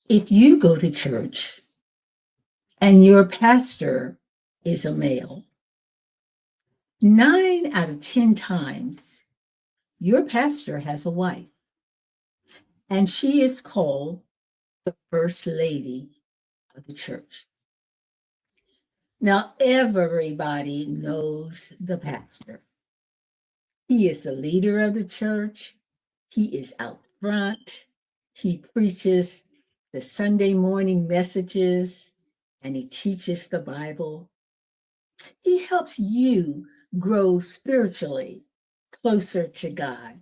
If you go to church and your pastor is a male, 9 out of 10 times, your pastor has a wife, and she is called the First Lady of the church. Now, everybody knows the pastor. He is the leader of the church. He is out front. He preaches the Sunday morning messages and he teaches the Bible. He helps you grow spiritually closer to God.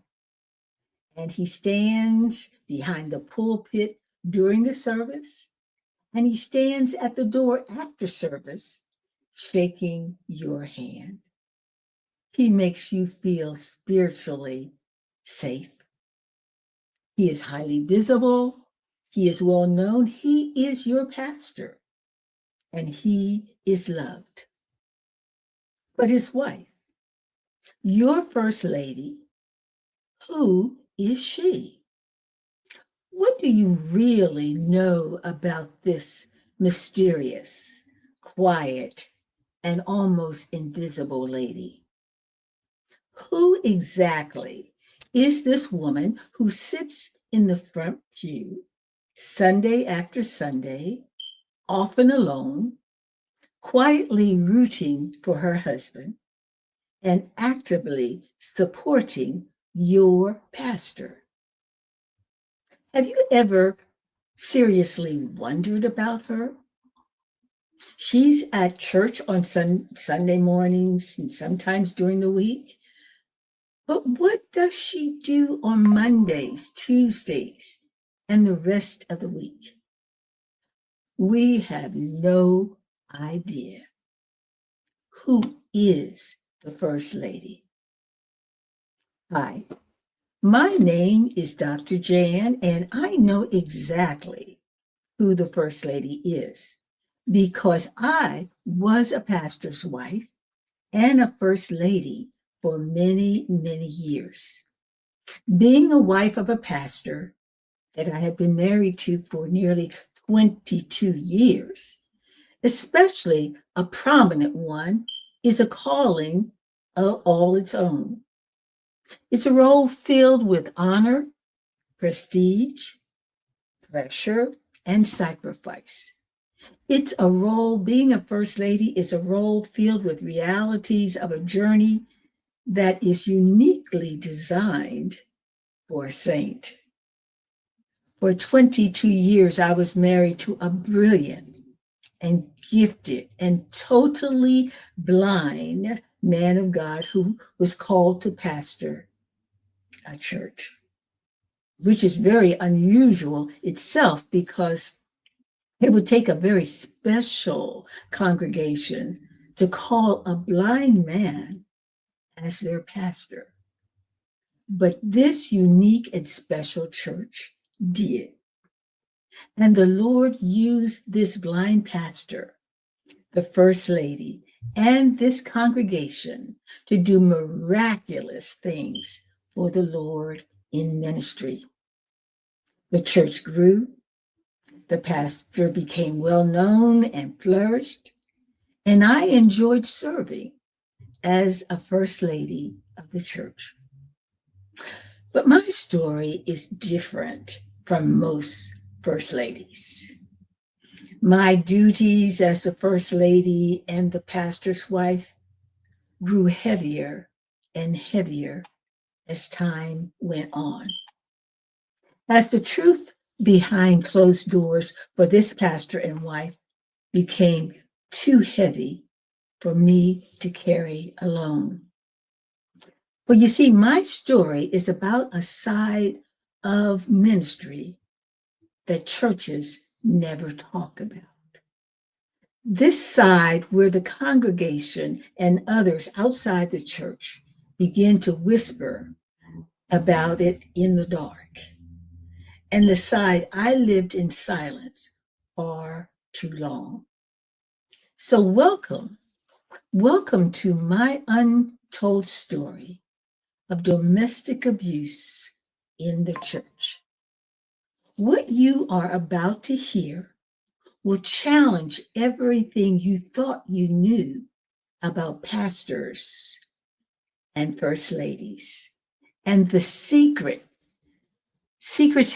And he stands behind the pulpit during the service, and he stands at the door after service, shaking your hand. He makes you feel spiritually safe. He is highly visible. He is well known. He is your pastor, and he is loved. But his wife, your first lady, who is she? What do you really know about this mysterious, quiet, and almost invisible lady? Who exactly is this woman who sits in the front pew Sunday after Sunday, often alone, quietly rooting for her husband and actively supporting your pastor? Have you ever seriously wondered about her? She's at church on Sunday mornings and sometimes during the week. But what does she do on Mondays, Tuesdays, and the rest of the week? We have no idea. Who is the First Lady? Hi, my name is Dr. Jan, and I know exactly who the First Lady is because I was a pastor's wife and a First Lady for many, many years. Being a wife of a pastor that I had been married to for nearly 22 years, especially a prominent one, is a calling of all its own. It's a role filled with honor, prestige, pressure, and sacrifice. It's a role, being a first lady is a role filled with realities of a journey that is uniquely designed for a saint. For 22 years, I was married to a brilliant and gifted and totally blind man of God who was called to pastor a church, which is very unusual itself because it would take a very special congregation to call a blind man as their pastor. But this unique and special church did. And the Lord used this blind pastor, the First Lady, and this congregation to do miraculous things for the Lord in ministry. The church grew, the pastor became well known and flourished, and I enjoyed serving as a First Lady of the church. But my story is different from most First Ladies. My duties as the First Lady and the pastor's wife grew heavier and heavier as time went on. As the truth behind closed doors for this pastor and wife became too heavy for me to carry alone. Well, you see, my story is about a side of ministry that churches never talk about. This side where the congregation and others outside the church begin to whisper about it in the dark. And the side I lived in silence far too long. So welcome to my untold story of domestic abuse in the church. What you are about to hear will challenge everything you thought you knew about pastors and first ladies and the secrets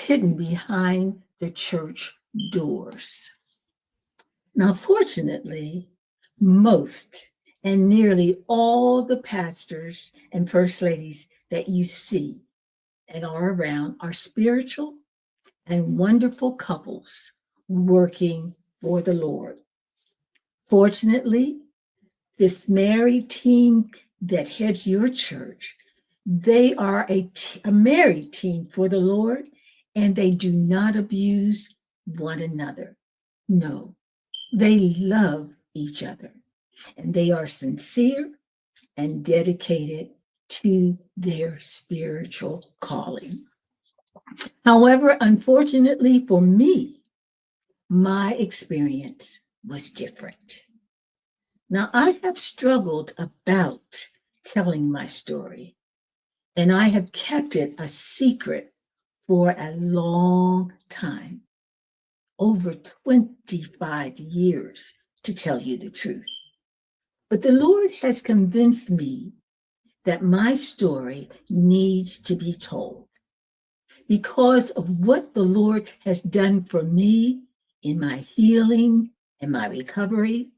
hidden behind the church doors. Now, fortunately, most and nearly all the pastors and first ladies that you see and are around are spiritual and wonderful couples working for the Lord. Fortunately, this married team that heads your church, they are a married team for the Lord, and they do not abuse one another. No, they love each other, and they are sincere and dedicated to their spiritual calling. However, unfortunately for me, my experience was different. Now, I have struggled about telling my story, and I have kept it a secret for a long time, over 25 years, to tell you the truth. But the Lord has convinced me that my story needs to be told because of what the Lord has done for me in my healing and my recovery.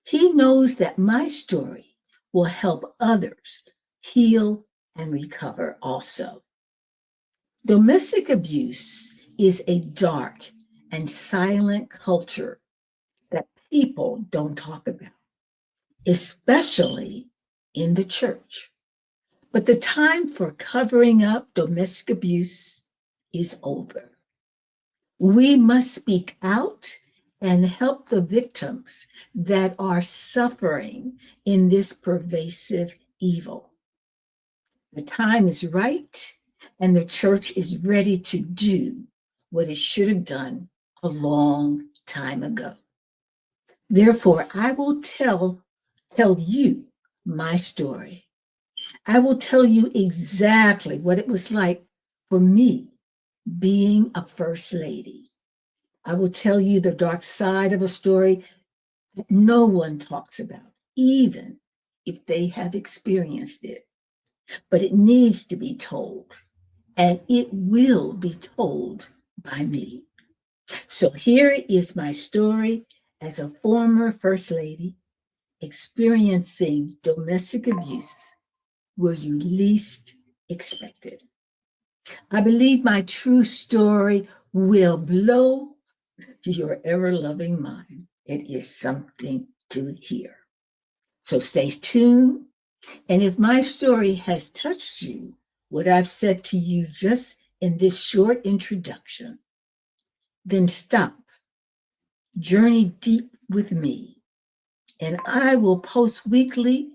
He knows that my story will help others heal and recover also. Domestic abuse is a dark and silent culture that people don't talk about, especially in the church. But the time for covering up domestic abuse is over. We must speak out and help the victims that are suffering in this pervasive evil. The time is right, and the church is ready to do what it should have done a long time ago. Therefore, I will tell you my story. I will tell you exactly what it was like for me being a first lady. I will tell you the dark side of a story that no one talks about, even if they have experienced it. But it needs to be told, and it will be told by me. So here is my story as a former First Lady experiencing domestic abuse where you least expect it. I believe my true story will blow your ever loving mind. It is something to hear. So stay tuned. And if my story has touched you, what I've said to you just in this short introduction, then stop, journey deep with me, and I will post weekly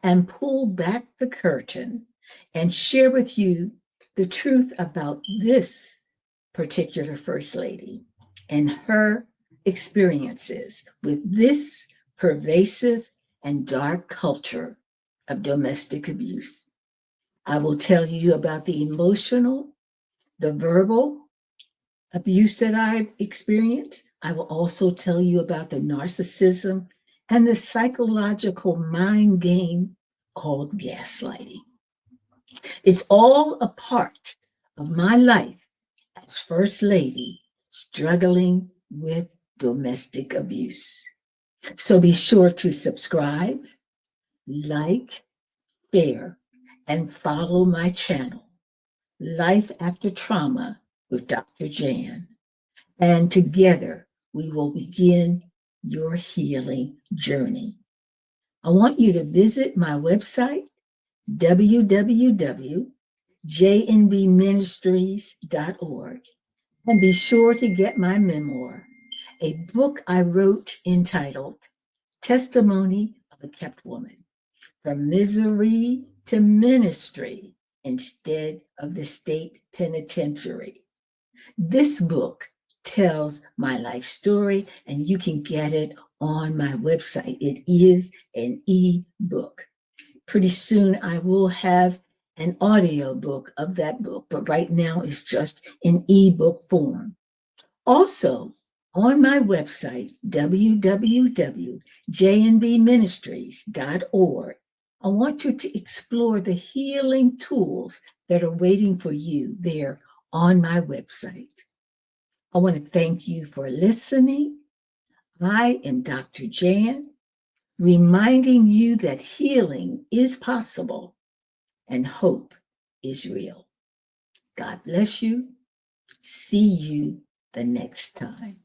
and pull back the curtain and share with you the truth about this particular First Lady and her experiences with this pervasive and dark culture of domestic abuse. I will tell you about the emotional, the verbal abuse that I've experienced. I will also tell you about the narcissism and the psychological mind game called gaslighting. It's all a part of my life as First Lady struggling with domestic abuse. So be sure to subscribe, like, share, and follow my channel, Life After Trauma with Dr. Jan. And together we will begin your healing journey. I want you to visit my website, www.jnbministries.org, and be sure to get my memoir, a book I wrote entitled Testimony of a Kept Woman, From Misery to Ministry Instead of the State Penitentiary. This book tells my life story, and you can get it on my website. It is an e-book. Pretty soon I will have an audio book of that book, but right now it's just in ebook form. Also, on my website, www.jnbministries.org, I want you to explore the healing tools that are waiting for you there on my website. I want to thank you for listening. I am Dr. Jan, reminding you that healing is possible and hope is real. God bless you. See you the next time.